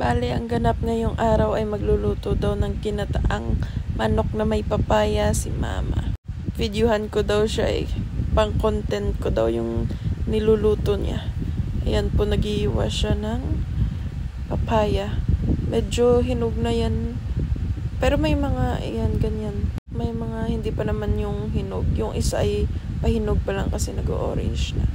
Bale, ang ganap ngayong araw ay magluluto daw ng ginataang manok na may papaya si mama. Videohan ko daw siya pang content ko daw yung niluluto niya. Ayan po, nag-iiwa siya ng papaya. Medyo hinog na yan. Pero may mga, ayan, ganyan. May mga hindi pa naman yung hinog. Yung isa ay pahinog pa lang kasi nag-orange na.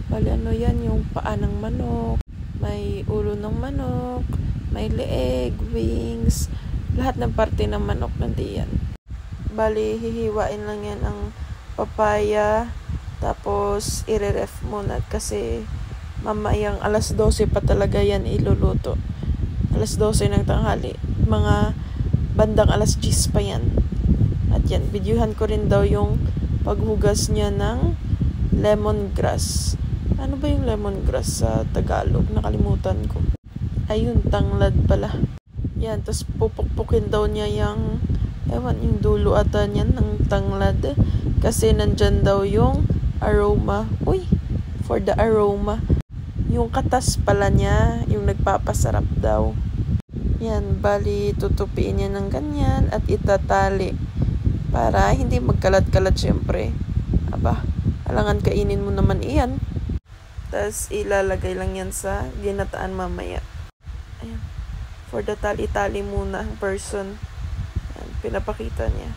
Bale, ano yan, yung paa ng manok. May ulo ng manok, may leeg, wings, lahat ng parte ng manok nandiyan. Bali, hihiwain lang yan ang papaya, tapos i-ref muna kasi mamayang alas 12 pa talaga yan iluluto. Alas 12 ng tanghali, mga bandang alas 10 pa yan. At yan, videohan ko rin daw yung paghugas niya ng lemongrass. Ano ba yung lemongrass sa Tagalog? Nakalimutan ko. Ayun, tanglad pala. Yan, tapos pupukpukin daw niya yung dulo ata niyan ng tanglad. Kasi nandyan daw yung aroma. Uy, for the aroma. Yung katas pala niya, yung nagpapasarap daw. Yan, bali, tutupiin niya ng ganyan at itatali. Para hindi magkalat-kalat syempre. Aba, alangan kainin mo naman iyan. Tapos ilalagay lang yan sa ginataan mamaya. Ayan. For the tali-tali muna ang person. Ayan, pinapakita niya.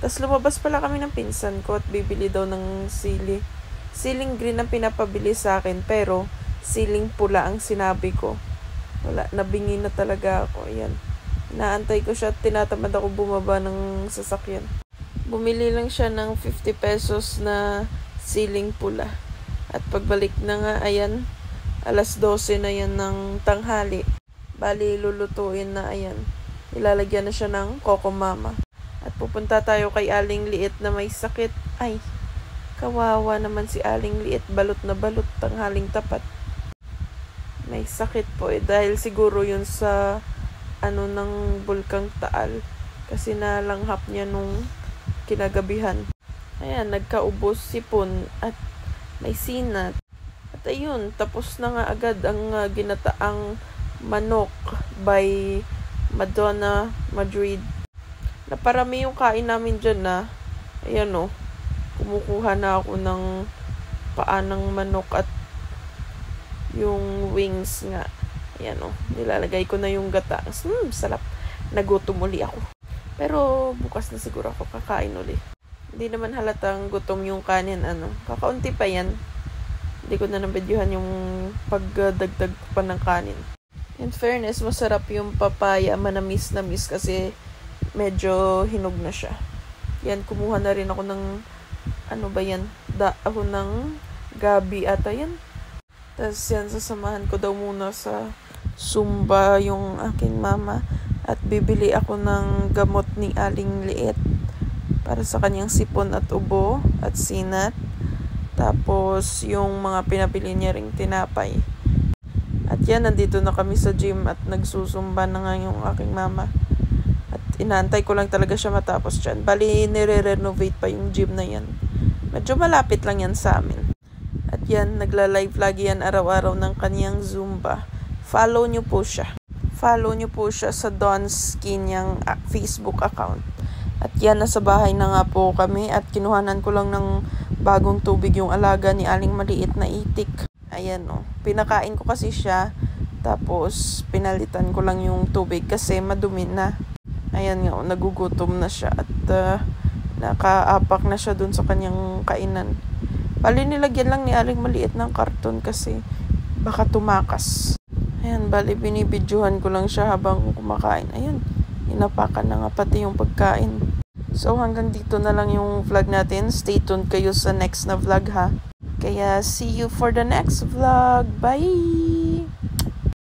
Tapos lumabas pala kami ng pinsan ko at bibili daw ng sili. Siling green ang pinapabili sa akin pero siling pula ang sinabi ko. Wala, nabingi na talaga ako. Ayan. Inaantay ko siya at tinatamad ako bumaba ng sasakyan. Bumili lang siya ng 50 pesos na siling pula. At pagbalik na nga, ayan, alas 12 na yan ng tanghali. Bali, lulutuin na, ayan. Ilalagyan na siya ng Coco Mama. At pupunta tayo kay Aling Liit na may sakit. Ay, kawawa naman si Aling Liit. Balot na balot, tanghaling tapat. May sakit po dahil siguro yun sa ng Bulkang Taal. Kasi nalanghap niya nung kinagabihan. Ayan, nagkaubos sipon at may sinat. At ayun, tapos na nga agad ang ginataang manok by Madonna Madrid. Naparami yung kain namin dyan na. Ayan o, kumukuha na ako ng paa ng manok at yung wings nga. Ayan o, nilalagay ko na yung gata. Sarap. Nagutom uli ako. Pero bukas na siguro ako kakain uli. Hindi naman halatang gutom yung kanin, kakaunti pa yan. Hindi ko na nabidyohan yung pagdagdag pa ng kanin. In fairness, masarap yung papaya, manamis-namis kasi medyo hinog na siya. Yan, kumuha na rin ako ng, dahon ng gabi ata yan. Tapos yan, sasamahan ko daw muna sa Zumba yung aking mama. At bibili ako ng gamot ni Aling Liit para sa kanyang sipon at ubo at sinat. Tapos yung mga pinabili niya ring tinapay. At yan, nandito na kami sa gym at nagsusumba na nga yung aking mama. At inaantay ko lang talaga siya matapos dyan. Bali, nire-renovate pa yung gym na yan. Medyo malapit lang yan sa amin. At yan, nagla-live lagi yan araw-araw ng kanyang Zumba. Follow nyo po siya. Follow nyo po siya sa Dawn's Skin yung Facebook account. At yan, nasa bahay na nga po kami at kinuhanan ko lang ng bagong tubig yung alaga ni Aling Maliit na itik. Ayan o, pinakain ko kasi siya tapos pinalitan ko lang yung tubig kasi madumi na. Ayan nga o, nagugutom na siya at nakaapak na siya dun sa kanyang kainan. Bali, nilagyan lang ni Aling Maliit ng karton kasi baka tumakas. Ayan, bali, binibidyohan ko lang siya habang kumakain. Ayan, inapakan na nga pati yung pagkain. So, hanggang dito na lang yung vlog natin. Stay tuned kayo sa next na vlog ha. Kaya, see you for the next vlog. Bye!